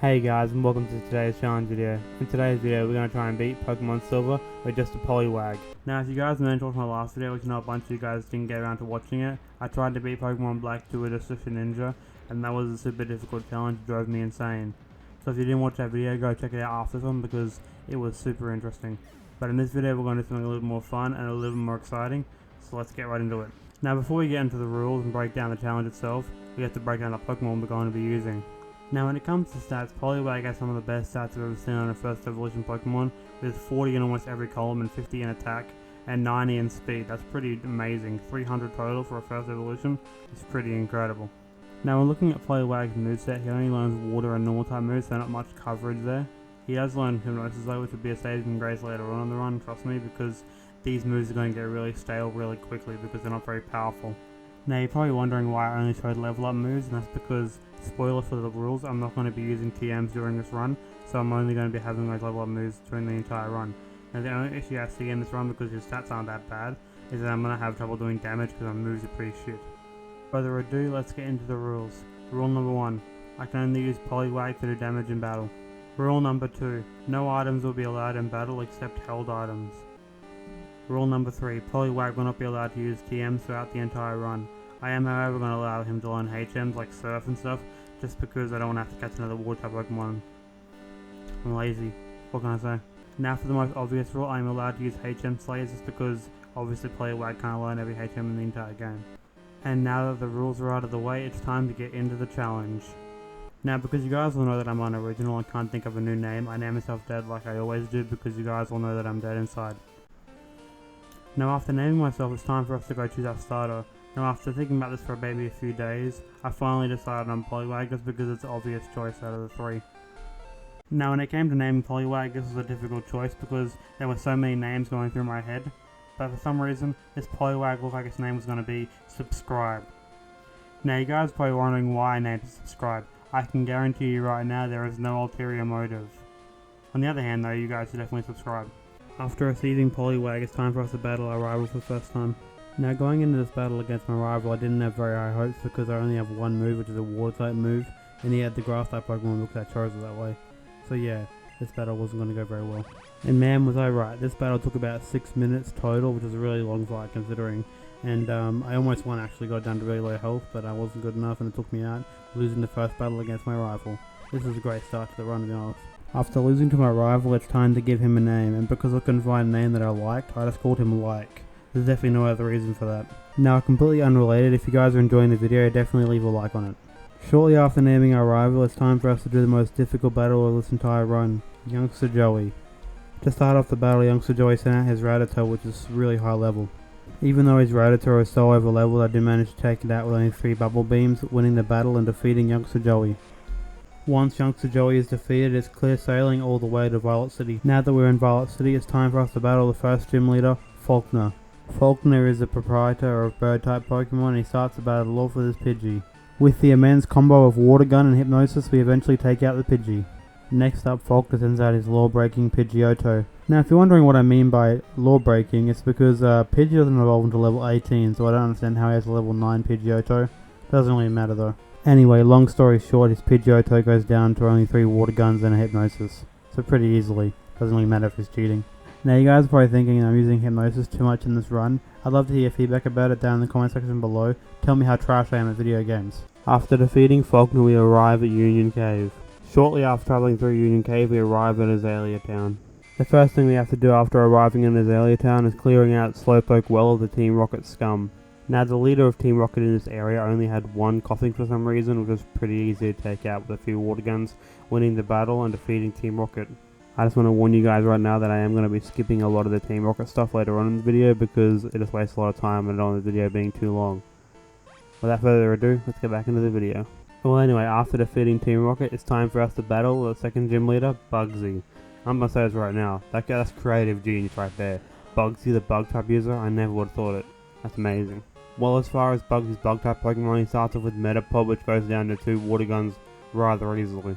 Hey guys, and welcome to today's challenge video. In today's video, we're going to try and beat Pokemon Silver with just a Poliwag. Now, if you guys didn't watch my last video, which I know a bunch of you guys didn't get around to watching it, I tried to beat Pokemon Black to just a ninja, and that was a super difficult challenge. It drove me insane. So if you didn't watch that video, go check it out after this one because it was super interesting. But in this video, we're going to do something a little more fun and a little more exciting, so let's get right into it. Now, before we get into the rules and break down the challenge itself, we have to break down the Pokemon we're going to be using. Now when it comes to stats, Poliwag has some of the best stats I've ever seen on a first evolution Pokemon, with 40 in almost every column and 50 in attack, and 90 in speed. That's pretty amazing. 300 total for a first evolution is pretty incredible. Now when looking at Poliwag's moveset, he only learns water and normal type moves, so not much coverage there. He does learn Hypnosis though, which would be a saving grace later on in the run, trust me, because these moves are going to get really stale really quickly because they're not very powerful. Now you're probably wondering why I only showed level up moves, and that's because, spoiler for the rules, I'm not going to be using TMs during this run, so I'm only going to be having those level up moves during the entire run. Now the only issue I see in this run, because his stats aren't that bad, is that I'm going to have trouble doing damage because my moves are pretty shit. Further ado, let's get into the rules. Rule number 1, I can only use Poliwag to do damage in battle. Rule number 2, no items will be allowed in battle except held items. Rule number 3, Poliwag will not be allowed to use TMs throughout the entire run. I am however going to allow him to learn HMs like Surf and stuff, just because I don't want to have to catch another water type Pokemon. I'm lazy, what can I say? Now for the most obvious rule, I am allowed to use HM Slayers just because obviously Poliwag can't learn every HM in the entire game. And now that the rules are out of the way, it's time to get into the challenge. Now because you guys all know that I'm unoriginal and can't think of a new name, I name myself Dead like I always do because you guys all know that I'm dead inside. Now after naming myself, it's time for us to go choose our starter. Now after thinking about this for maybe a few days, I finally decided on Poliwag just because it's the obvious choice out of the three. Now when it came to naming Poliwag, this was a difficult choice because there were so many names going through my head, but for some reason this Poliwag looked like its name was going to be Subscribe. Now you guys are probably wondering why I named it Subscribe. I can guarantee you right now there is no ulterior motive. On the other hand though, you guys should definitely subscribe. After receiving Poliwag, it's time for us to battle our rival for the first time. Now going into this battle against my rival, I didn't have very high hopes because I only have one move, which is a water type move, and he had the grass type Pokemon because I chose it that way. So yeah, this battle wasn't going to go very well. And man was I right, this battle took about 6 minutes total, which is a really long fight considering. And I almost won, actually got down to really low health, but I wasn't good enough and it took me out, losing the first battle against my rival. This was a great start to the run, to be honest. After losing to my rival, it's time to give him a name, and because I couldn't find a name that I liked, I just called him Like. There's definitely no other reason for that. Now completely unrelated, if you guys are enjoying the video, definitely leave a like on it. Shortly after naming our rival, it's time for us to do the most difficult battle of this entire run, Youngster Joey. To start off the battle, Youngster Joey sent out his RATTATA, which is really high level. Even though his RATTATA is so over leveled, I did manage to take it out with only 3 bubble beams, winning the battle and defeating Youngster Joey. Once Youngster Joey is defeated, it's clear sailing all the way to Violet City. Now that we're in Violet City, it's time for us to battle the first gym leader, Faulkner. Faulkner is the proprietor of bird type Pokemon and he starts the battle off with his PIDGEY. With the immense combo of Water Gun and Hypnosis, we eventually take out the PIDGEY. Next up, Faulkner sends out his law-breaking Pidgeotto. Now if you're wondering what I mean by law-breaking, it's because PIDGEY doesn't evolve until level 18, so I don't understand how he has a level 9 Pidgeotto. Doesn't really matter though. Anyway, long story short, his Pidgeotto goes down to only 3 Water Guns and a Hypnosis. So pretty easily. Doesn't really matter if he's cheating. Now you guys are probably thinking I'm using Hypnosis too much in this run. I'd love to hear feedback about it down in the comment section below. Tell me how trash I am at video games. After defeating Faulkner, we arrive at Union Cave. Shortly after travelling through Union Cave, we arrive at Azalea Town. The first thing we have to do after arriving in Azalea Town is clearing out Slowpoke Well of the Team Rocket scum. Now the leader of Team Rocket in this area only had one Koffing for some reason, which was pretty easy to take out with a few water guns, winning the battle and defeating Team Rocket. I just want to warn you guys right now that I am going to be skipping a lot of the Team Rocket stuff later on in the video because it just wastes a lot of time and I don't want the video being too long. Without further ado, let's get back into the video. Well anyway, after defeating Team Rocket, it's time for us to battle the second gym leader, Bugsy. I'm going to say this right now, that's creative genius right there. Bugsy the bug type user, I never would have thought it. That's amazing. Well, as far as Bugsy's bug type Pokemon, he starts off with Metapod, which goes down to 2 water guns rather easily.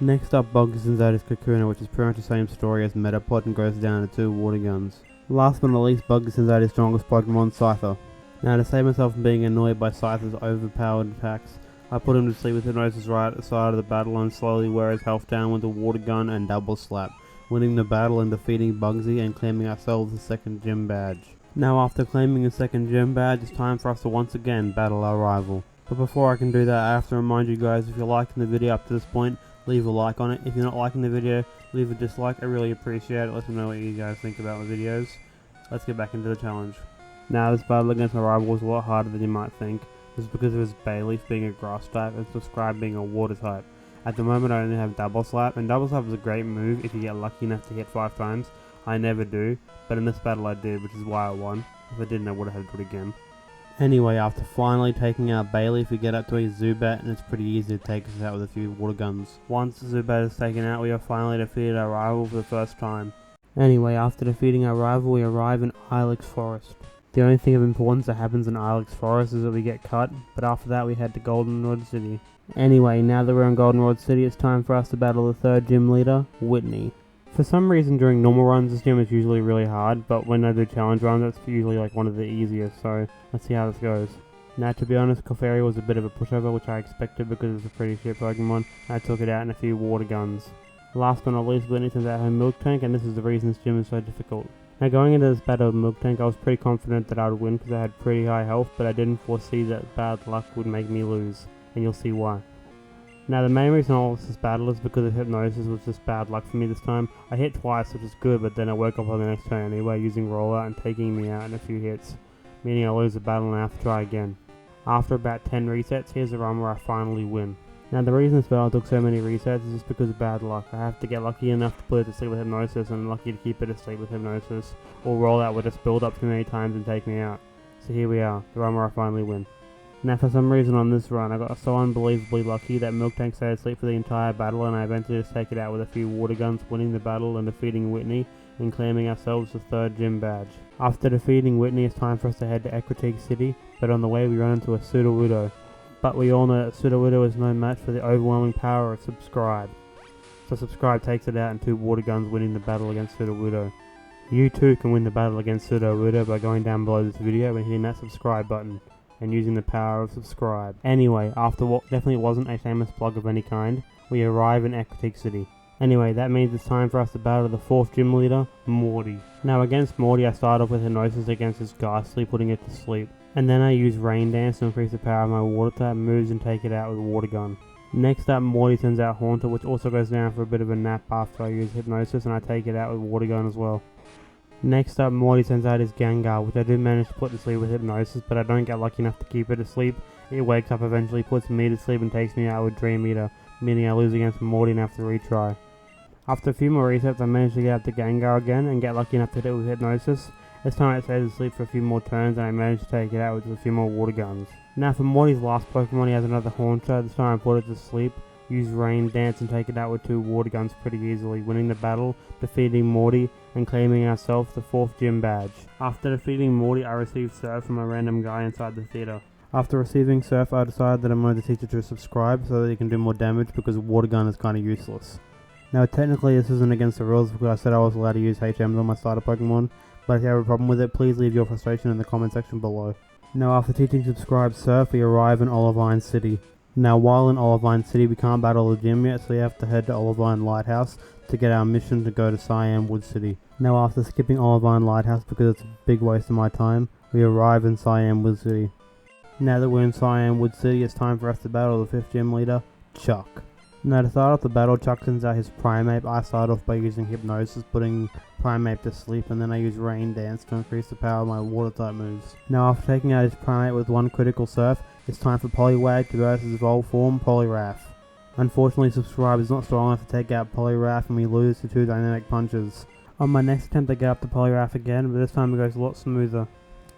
Next up, Bugsy sends out his Kakuna, which is pretty much the same story as Metapod and goes down to 2 water guns. Last but not least, Bugsy sends out his strongest Pokemon, Scyther. Now to save myself from being annoyed by Scyther's overpowered attacks, I put him to sleep with Hypnosis right at the side of the battle and slowly wear his health down with a water gun and double slap, winning the battle and defeating Bugsy and claiming ourselves the second gym badge. Now after claiming a second gym badge, it's time for us to once again battle our rival. But before I can do that, I have to remind you guys, if you're liking the video up to this point, leave a like on it. If you're not liking the video, leave a dislike. I really appreciate it. Let me know what you guys think about my videos. Let's get back into the challenge. Now this battle against my rival was a lot harder than you might think. This is because of his Bayleaf being a grass type and Subscribe being a water type. At the moment I only have double slap, and double slap is a great move if you get lucky enough to hit 5 times. I never do, but in this battle I did, which is why I won. If I didn't, I would have had to do it again. Anyway, after finally taking out Bayleaf, we get up to a ZUBAT, and it's pretty easy to take us out with a few water guns. Once the ZUBAT is taken out, we have finally defeated our rival for the first time. Anyway, after defeating our rival, we arrive in STEELIX Forest. The only thing of importance that happens in STEELIX Forest is that we get cut, but after that we head to Goldenrod City. Anyway, now that we're in Goldenrod City, it's time for us to battle the third gym leader, Whitney. For some reason during normal runs this gym is usually really hard, but when I do challenge runs it's usually like one of the easiest, so let's see how this goes. Now to be honest, KOFFING was a bit of a pushover, which I expected because it's a pretty shit Pokemon. I took it out in a few water guns. Last but not least, Whitney sends out her MILTANK, and this is the reason this gym is so difficult. Now going into this battle with MILTANK, I was pretty confident that I would win because I had pretty high health, but I didn't foresee that bad luck would make me lose, and you'll see why. Now the main reason I lost this battle is because of Hypnosis, was just bad luck for me this time. I hit twice, which is good, but then I woke up on the next turn anyway using Rollout and taking me out in a few hits, meaning I lose the battle and I have to try again. After about 10 resets, here's the run where I finally win. Now the reason this battle took so many resets is just because of bad luck. I have to get lucky enough to put it to sleep with Hypnosis and lucky to keep it asleep with Hypnosis, or Rollout would just build up too many times and take me out. So here we are, the run where I finally win. Now for some reason on this run I got so unbelievably lucky that MILTANK stayed asleep for the entire battle, and I eventually just take it out with a few water guns, winning the battle and defeating Whitney and claiming ourselves the third gym badge. After defeating Whitney, it's time for us to head to EXEGGUTOR City, but on the way we run into a SUDOWOODO. But we all know that SUDOWOODO is no match for the overwhelming power of Subscribe. So Subscribe takes it out in 2 water guns, winning the battle against SUDOWOODO. You too can win the battle against SUDOWOODO by going down below this video and hitting that subscribe button and using the power of Subscribe. Anyway, after what definitely wasn't a shameless plug of any kind, we arrive in EXEGGUTOR City. Anyway, that means it's time for us to battle the 4th gym leader, Morty. Now against Morty I start off with Hypnosis against his Ghastly, putting it to sleep. And then I use Rain Dance to increase the power of my water type moves and take it out with a water gun. Next up, Morty sends out Haunter, which also goes down for a bit of a nap after I use Hypnosis, and I take it out with water gun as well. Next up, Morty sends out his GENGAR, which I do manage to put to sleep with Hypnosis, but I don't get lucky enough to keep it asleep. It wakes up eventually, puts me to sleep and takes me out with Dream Eater, meaning I lose against Morty and have to retry. After a few more resets, I manage to get out the GENGAR again and get lucky enough to hit it with Hypnosis. This time it stays asleep for a few more turns and I manage to take it out with a few more water guns. Now for Morty's last Pokemon, he has another Haunter. This time I put it to sleep, use Rain Dance and take it out with 2 water guns pretty easily, winning the battle, defeating Morty and claiming ourselves the 4th gym badge. After defeating Morty, I received Surf from a random guy inside the theater. After receiving Surf, I decided that I'm going to teach it to Subscribe so that he can do more damage because water gun is kind of useless. Now technically this isn't against the rules because I said I was allowed to use HMs on my starter Pokemon, but if you have a problem with it, please leave your frustration in the comment section below. Now after teaching Subscribe Surf, we arrive in Olivine City. Now while in Olivine City we can't battle the gym yet, so we have to head to Olivine Lighthouse to get our mission to go to Cyan Wood City. Now after skipping Olivine Lighthouse because it's a big waste of my time, we arrive in Cyan Wood City. Now that we're in Cyan Wood City, it's time for us to battle the 5th gym leader, Chuck. Now to start off the battle, Chuck sends out his Primeape. I start off by using Hypnosis, putting Primeape to sleep, and then I use Rain Dance to increase the power of my water type moves. Now after taking out his Primeape with 1 critical Surf, it's time for Poliwag to burst his evolved form, POLIWRATH. Unfortunately, Subscribe is not strong enough to take out Poliwrath and we lose to 2 dynamic punches. On my next attempt I get up to Poliwrath again, but this time it goes a lot smoother.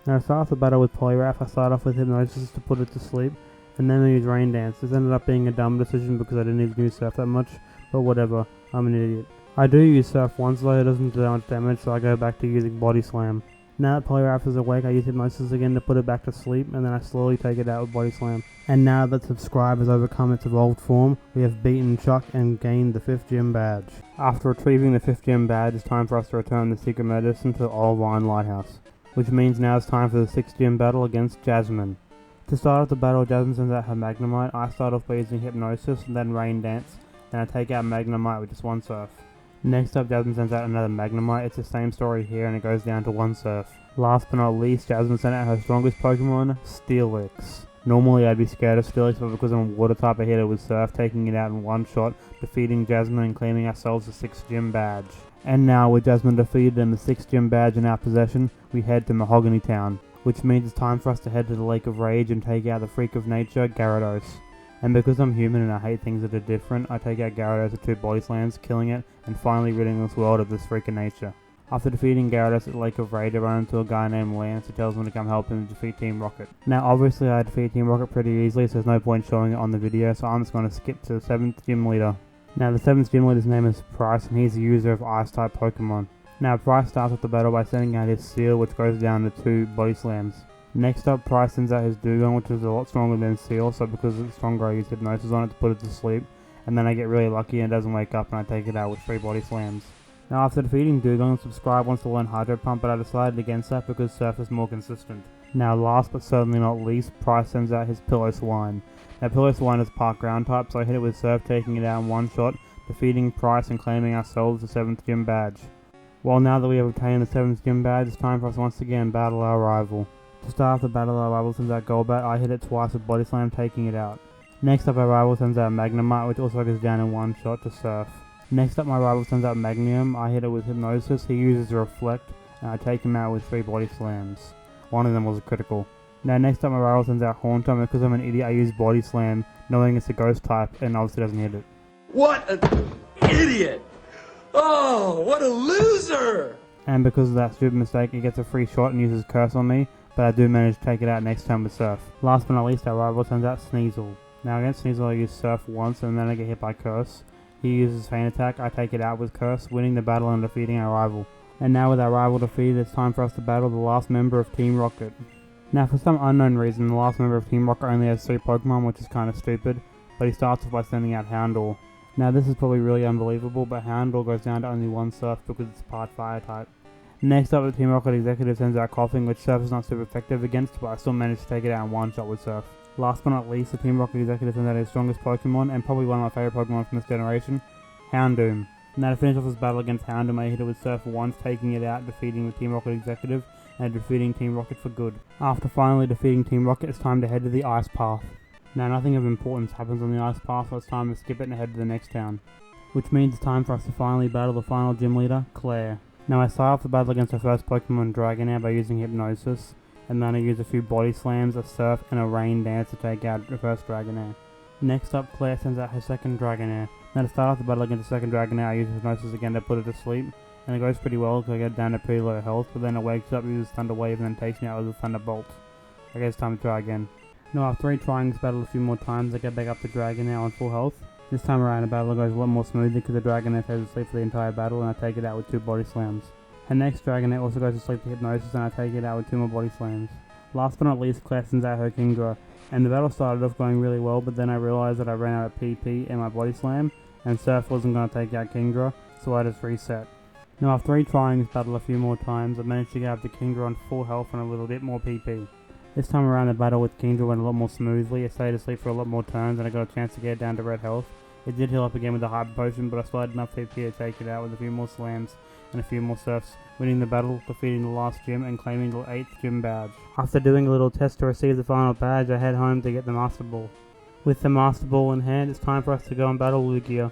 Now to start off the battle with Poliwrath, I start off with Hypnosis to put it to sleep, and then I use Rain Dance. This ended up being a dumb decision because I didn't even use Surf that much, but whatever, I'm an idiot. I do use Surf once though, it doesn't do that much damage, so I go back to using Body Slam. Now that Poliwrath is awake, I use Hypnosis again to put it back to sleep, and then I slowly take it out with Body Slam. And now that Subscribe has overcome its evolved form, we have beaten Chuck and gained the 5th gym badge. After retrieving the 5th gym badge, it's time for us to return the Secret Medicine to Olivine Lighthouse, which means now it's time for the 6th gym battle against Jasmine. To start off the battle, Jasmine sends out her Magnemite. I start off by using Hypnosis and then Rain Dance. Then I take out Magnemite with just one surf. Next up, Jasmine sends out another Magnemite. It's the same story here and it goes down to one surf. Last but not least, Jasmine sent out her strongest Pokemon, STEELIX. Normally I'd be scared of STEELIX, but because I'm a water type I hit it with Surf, taking it out in one shot, defeating Jasmine and claiming ourselves a 6th gym badge. And now with Jasmine defeated and the 6th gym badge in our possession, we head to Mahogany Town, which means it's time for us to head to the Lake of Rage and take out the freak of nature, Gyarados. And because I'm human and I hate things that are different, I take out Gyarados with 2 body slams, killing it, and finally ridding this world of this freak of nature. After defeating Gyarados at the Lake of Rage, I run into a guy named Lance who tells me to come help him defeat Team Rocket. Now obviously I defeat Team Rocket pretty easily, so there's no point showing it on the video, so I'm just going to skip to the 7th gym leader. Now the 7th gym leader's name is Price and he's a user of Ice-type Pokemon. Now Price starts off the battle by sending out his Seal, which goes down to 2 body slams. Next up, Price sends out his Dugong, which is a lot stronger than Seal, so because it's stronger I use Hypnosis on it to put it to sleep, and then I get really lucky and it doesn't wake up and I take it out with 3 body slams. Now after defeating Dugong, Subscribe wants to learn Hydro Pump, but I decided against that because Surf is more consistent. Now last but certainly not least, Price sends out his Piloswine. Now Piloswine is part ground type, so I hit it with Surf, taking it out in one shot, defeating Price and claiming ourselves the 7th gym badge. Well, now that we have obtained the 7th gym badge, it's time for us once again to battle our rival. To start off the battle, our rival sends out Golbat. I hit it twice with Body Slam, taking it out. Next up, our rival sends out Magnemite, which also goes down in one shot to Surf. Next up, my rival sends out MAGNETON. I hit it with Hypnosis. He uses Reflect, and I take him out with 3 body slams. One of them was a critical. Now, next up, my rival sends out HOUNDOUR. Because I'm an idiot, I use Body Slam, knowing it's a ghost type, and obviously doesn't hit it. What an idiot! Oh, what a loser! And because of that stupid mistake, he gets a free shot and uses Curse on me, but I do manage to take it out next time with Surf. Last but not least, our rival sends out Sneasel. Now against Sneasel I use Surf once and then I get hit by Curse. He uses Feint Attack, I take it out with Curse, winning the battle and defeating our rival. And now with our rival defeated, it's time for us to battle the last member of Team Rocket. Now for some unknown reason, the last member of Team Rocket only has 3 Pokemon, which is kinda stupid, but he starts off by sending out HOUNDOUR. Now this is probably really unbelievable, but HOUNDOUR goes down to only 1 Surf because it's part Fire type. Next up, the Team Rocket Executive sends out Koffing, which Surf is not super effective against, but I still managed to take it out in one shot with Surf. Last but not least, the Team Rocket Executive sends out his strongest Pokemon, and probably one of my favourite Pokemon from this generation, HOUNDOOM. Now to finish off this battle against HOUNDOOM, I hit it with Surf once, taking it out, defeating the Team Rocket Executive, and defeating Team Rocket for good. After finally defeating Team Rocket, it's time to head to the Ice Path. Now nothing of importance happens on the Ice Path, so it's time to skip it and head to the next town. Which means it's time for us to finally battle the final gym leader, Claire. Now I start off the battle against the first Pokemon, Dragonair, by using Hypnosis, and then I use a few Body Slams, a Surf, and a Rain Dance to take out the first Dragonair. Next up, Claire sends out her second Dragonair. Now to start off the battle against the second Dragonair, I use Hypnosis again to put it to sleep, and it goes pretty well because I get down to pretty low health, but then it wakes up, uses Thunder Wave, and then takes me out with a Thunderbolt. I guess it's time to try again. Now after retrying this battle a few more times, I get back up to Dragonair on full health. This time around the battle goes a lot more smoothly because the Dragonair stays asleep for the entire battle and I take it out with 2 Body Slams. And next Dragonair also goes to sleep to Hypnosis and I take it out with 2 more Body Slams. Last but not least, Claire sends out her KINGDRA. And the battle started off going really well, but then I realised that I ran out of PP and my Body Slam, and Surf wasn't going to take out KINGDRA, so I just reset. Now after retrying this battle a few more times, I managed to get up to KINGDRA on full health and a little bit more PP. This time around the battle with KINGDRA went a lot more smoothly, it stayed asleep for a lot more turns and I got a chance to get it down to red health. It did heal up again with the Hyper Potion, but I still had enough PP to take it out with a few more slams and a few more Surfs, winning the battle, defeating the last gym and claiming the 8th gym badge. After doing a little test to receive the final badge, I head home to get the Master Ball. With the Master Ball in hand, it's time for us to go and battle Lugia.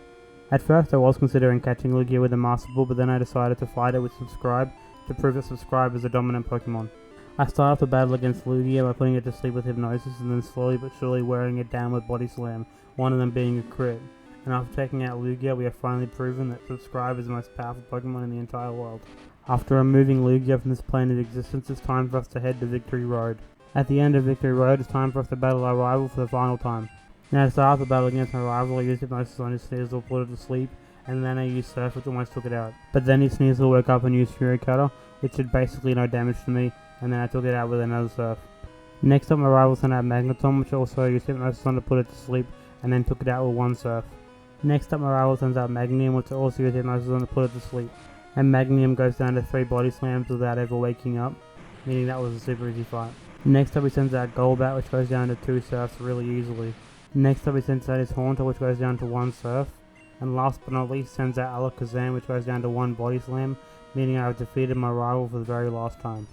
At first I was considering catching Lugia with the Master Ball, but then I decided to fight it with Subscribe to prove that Subscribe is the dominant Pokemon. I start off the battle against Lugia by putting it to sleep with Hypnosis and then slowly but surely wearing it down with Body Slam, one of them being a crit. And after taking out Lugia, we have finally proven that Subscribe is the most powerful Pokemon in the entire world. After removing Lugia from this plane of existence, it's time for us to head to Victory Road. At the end of Victory Road, it's time for us to battle our rival for the final time. Now to start off the battle against my rival, I used Hypnosis on his Sneasel, put it to sleep, and then I used Surf, which almost took it out. But then his Sneasel woke up and used Fury Cutter, which did basically no damage to me, and then I took it out with another Surf. Next up, my rival sent out MAGNETON, which also used Hypnosis on to put it to sleep, and then took it out with 1 Surf. Next up, my rival sends out MAGNETON, which also used Hypnosis on to put it to sleep, and MAGNETON goes down to 3 Body Slams without ever waking up, meaning that was a super easy fight. Next up he sends out Golbat, which goes down to 2 surfs really easily. Next up he sends out his Haunter, which goes down to 1 surf. And last but not least sends out Alakazam, which goes down to 1 body slam, meaning I have defeated my rival for the very last time.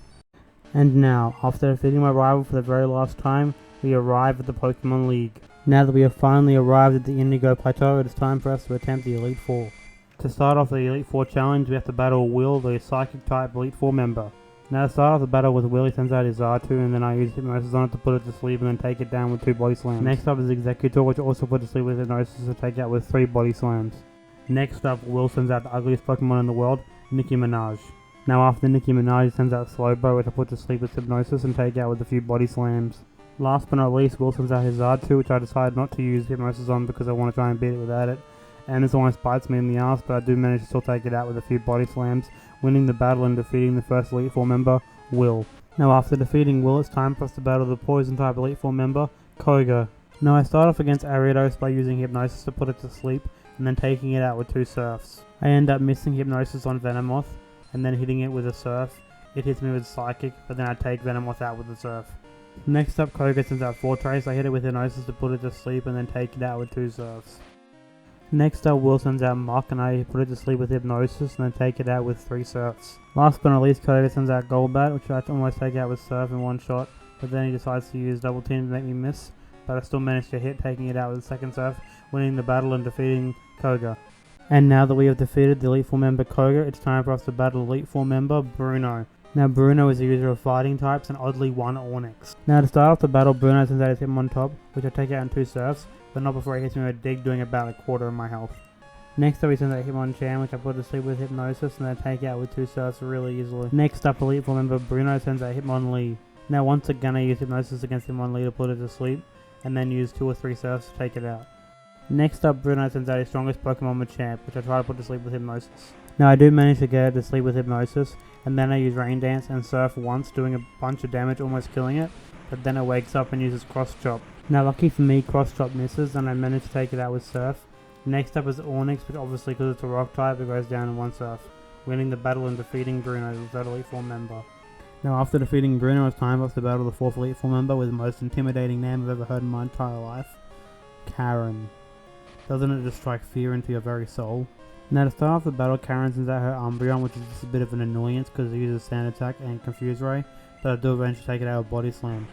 And now, after defeating my rival for the very last time, we arrive at the Pokemon League. Now that we have finally arrived at the Indigo Plateau, it is time for us to attempt the Elite Four. To start off the Elite Four challenge, we have to battle Will, the Psychic type Elite Four member. Now to start off the battle with Will, he sends out his R2 and then I use Hypnosis on it to put it to sleep and then take it down with 2 body slams. Next up is Exeggutor, which also put to sleep with Hypnosis to take out with 3 body slams. Next up, Will sends out the ugliest Pokemon in the world, Nicki Minaj. Now after Nicki Minaj, he sends out Slowbro, which I put to sleep with Hypnosis and take out with a few body slams. Last but not least, Will sends out his R2, which I decided not to use Hypnosis on because I want to try and beat it without it. And this almost bites me in the ass, but I do manage to still take it out with a few body slams, winning the battle and defeating the first Elite Four member, Will. Now after defeating Will, it's time for us to battle the Poison type Elite Four member, Koga. Now I start off against Ariados by using Hypnosis to put it to sleep, and then taking it out with 2 surfs. I end up missing Hypnosis on Venomoth, and then hitting it with a surf. It hits me with Psychic, but then I take Venomoth out with the surf. Next up, Koga sends out Fortrace. I hit it with Hypnosis to put it to sleep and then take it out with 2 surfs. Next up, Will sends out Mach and I put it to sleep with Hypnosis and then take it out with 3 surfs. Last but not least, Koga sends out Golbat, which I almost take out with surf in 1 shot, but then he decides to use Double Team to make me miss, but I still managed to hit, taking it out with the 2nd surf, winning the battle and defeating Koga. And now that we have defeated the Elite Four member Koga, it's time for us to battle Elite Four member Bruno. Now Bruno is a user of fighting types and oddly 1 Onyx. Now to start off the battle, Bruno sends out his Hitmonchan, which I take out in 2 surfs, but not before he hits me with a dig, doing about a quarter of my health. Next up he sends out Hitmonchan, which I put to sleep with Hypnosis and then take out with 2 surfs really easily. Next up, Elite Four member Bruno sends out Hitmonlee. Now once again I use Hypnosis against Hitmonlee to put it to sleep, and then use 2 or 3 surfs to take it out. Next up, Bruno sends out his strongest Pokemon, Machamp, which I try to put to sleep with Hypnosis. Now I do manage to get it to sleep with Hypnosis, and then I use Rain Dance and Surf once, doing a bunch of damage, almost killing it, but then it wakes up and uses Cross Chop. Now lucky for me, Cross Chop misses, and I manage to take it out with Surf. Next up is Onyx, which obviously because it's a Rock type, it goes down in 1 surf, winning the battle and defeating Bruno as that Elite Four member. Now after defeating Bruno, it's time for us to battle the 4th Elite Four member with the most intimidating name I've ever heard in my entire life, Karen. Doesn't it just strike fear into your very soul? Now to start off the battle, Karen sends out her Umbreon, which is just a bit of an annoyance because it uses Sand Attack and Confuse Ray, but I do eventually take it out with Body Slam.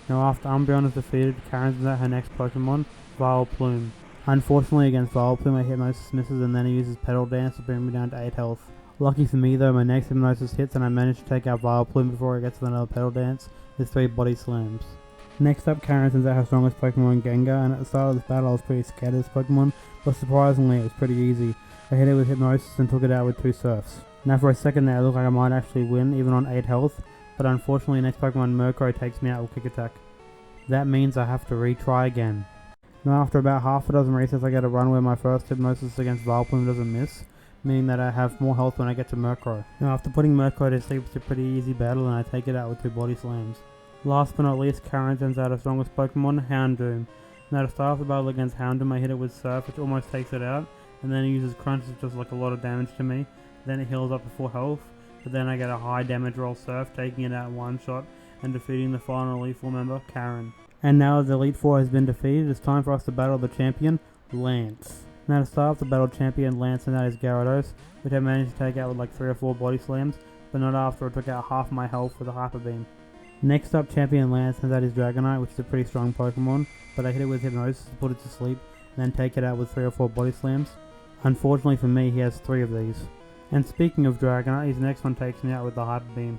Now after Umbreon is defeated, Karen sends out her next Pokemon, VILEPLUME. Unfortunately against VILEPLUME, my Hypnosis misses and then he uses Petal Dance to bring me down to 8 health. Lucky for me though, my next Hypnosis hits and I manage to take out VILEPLUME before it gets to another Petal Dance with 3 Body Slams. Next up, Karen sends out her strongest Pokemon, Gengar, and at the start of this battle I was pretty scared of this Pokemon, but surprisingly it was pretty easy. I hit it with Hypnosis and took it out with 2 surfs. Now for a second there it looked like I might actually win, even on 8 health, but unfortunately next Pokemon, MURKROW, takes me out with Quick Attack. That means I have to retry again. Now after about half a dozen resets I get a run where my first Hypnosis against VILEPLUME doesn't miss, meaning that I have more health when I get to MURKROW. Now after putting MURKROW to sleep, it's a pretty easy battle and I take it out with 2 Body Slams. Last but not least, Karen sends out her strongest Pokemon, HOUNDOOM. Now to start off the battle against HOUNDOOM, I hit it with Surf, which almost takes it out, and then it uses Crunch, which does like a lot of damage to me. Then it heals up to full health, but then I get a high damage roll Surf, taking it out in 1 shot, and defeating the final Elite Four member, Karen. And now the Elite Four has been defeated, it's time for us to battle the champion, Lance. Now to start off the battle, champion Lance sends out his Gyarados, which I managed to take out with like 3 or 4 Body Slams, but not after I took out half my health with a Hyper Beam. Next up, champion Lance sends out his Dragonite, which is a pretty strong Pokemon, but I hit it with Hypnosis to put it to sleep, and then take it out with 3 or 4 Body Slams. Unfortunately for me, he has 3 of these. And speaking of Dragonite, his next one takes me out with the Hyper Beam.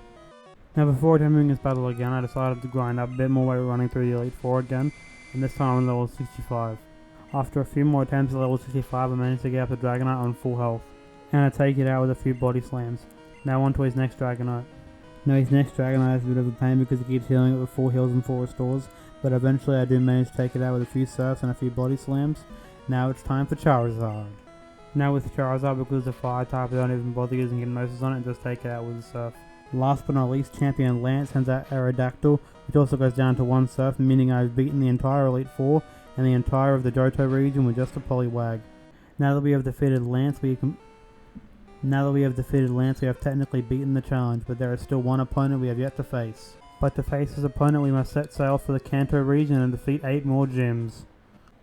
Now before attempting this battle again, I decided to grind up a bit more while running through the Elite Four again, and this time I'm level 65. After a few more attempts at level 65, I managed to get up the Dragonite on full health, and I take it out with a few Body Slams. Now on to his next Dragonite. Now his next Dragonite is a bit of a pain because he keeps healing it with 4 heals and 4 restores, but eventually I do manage to take it out with a few Surfs and a few Body Slams. Now it's time for Charizard. Now with Charizard, because it's a Fire type, I don't even bother using Hypnosis on it and just take it out with a Surf. Last but not least, champion Lance sends out Aerodactyl, which also goes down to 1 Surf, meaning I've beaten the entire Elite Four and the entire of the Johto region with just a Poliwag. Now that we have defeated Lance, we have technically beaten the challenge, but there is still one opponent we have yet to face. But to face his opponent we must set sail for the Kanto region and defeat 8 more gyms.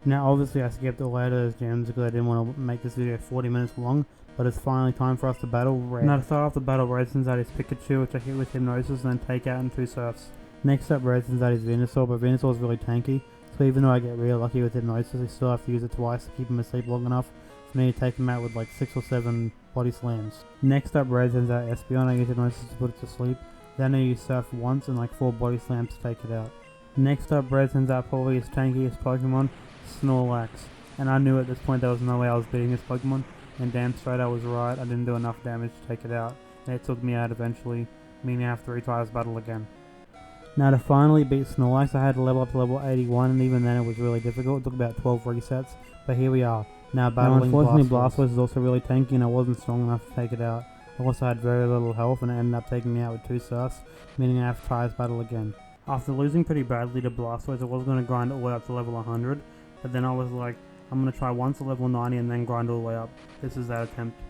Now obviously I skipped all of those gyms because I didn't want to make this video 40 minutes long, but it's finally time for us to battle Red. Now to start off the battle, Red sends out his Pikachu, which I hit with Hypnosis and then take out in 2 surfs. Next up, Red sends out his Venusaur, but Venusaur is really tanky, so even though I get real lucky with Hypnosis, I still have to use it twice to keep him asleep long enough for me to take him out with like 6 or 7 body slams. Next up, Red sends out Espeon. I use Hypnosis to put it to sleep, then I use Surf once and like 4 body slams to take it out. Next up, Red sends out probably his tankiest Pokemon, Snorlax, and I knew at this point there was no way I was beating this Pokemon, and damn straight I was right. I didn't do enough damage to take it out, and it took me out eventually, meaning I have to retry this battle again. Now to finally beat Snorlax I had to level up to level 81, and even then it was really difficult. It took about 12 resets, but here we are, now battling unfortunately Blastoise is also really tanky and I wasn't strong enough to take it out. I also had very little health and it ended up taking me out with 2 surfs, meaning I have to try this battle again. After losing pretty badly to Blastoise, I was going to grind all the way up to level 100, but then I was like, I'm going to try once at level 90 and then grind all the way up. This is that attempt.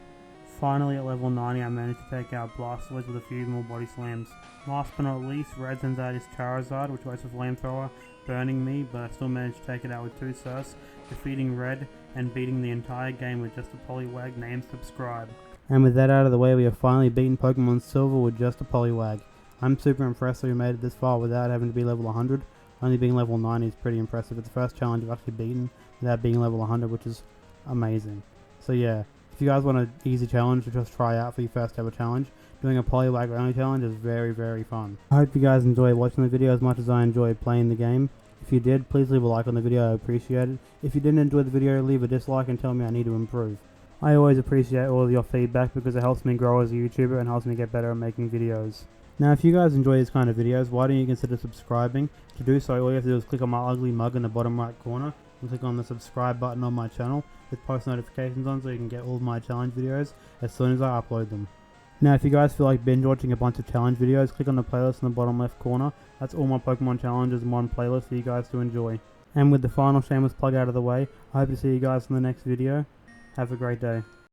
Finally at level 90 I managed to take out Blastoise with a few more body slams. Last but not least, Red sends out his Charizard, which was a flamethrower, burning me, but I still managed to take it out with 2 surfs, defeating Red and beating the entire game with just a Poliwag named Subscribe. And with that out of the way, we have finally beaten Pokemon Silver with just a Poliwag. I'm super impressed that we made it this far without having to be level 100. Only being level 90 is pretty impressive. It's the first challenge I've actually beaten without being level 100, which is amazing. So yeah, if you guys want an easy challenge to just try out for your first ever challenge, doing a Poliwag only challenge is very, very fun. I hope you guys enjoyed watching the video as much as I enjoyed playing the game. If you did, please leave a like on the video, I appreciate it. If you didn't enjoy the video, leave a dislike and tell me I need to improve. I always appreciate all of your feedback because it helps me grow as a YouTuber and helps me get better at making videos. Now if you guys enjoy these kind of videos, why don't you consider subscribing? To do so, all you have to do is click on my ugly mug in the bottom right corner and click on the subscribe button on my channel with post notifications on so you can get all of my challenge videos as soon as I upload them. Now if you guys feel like binge watching a bunch of challenge videos, click on the playlist in the bottom left corner. That's all my Pokemon challenges in one playlist for you guys to enjoy. And with the final shameless plug out of the way, I hope to see you guys in the next video. Have a great day.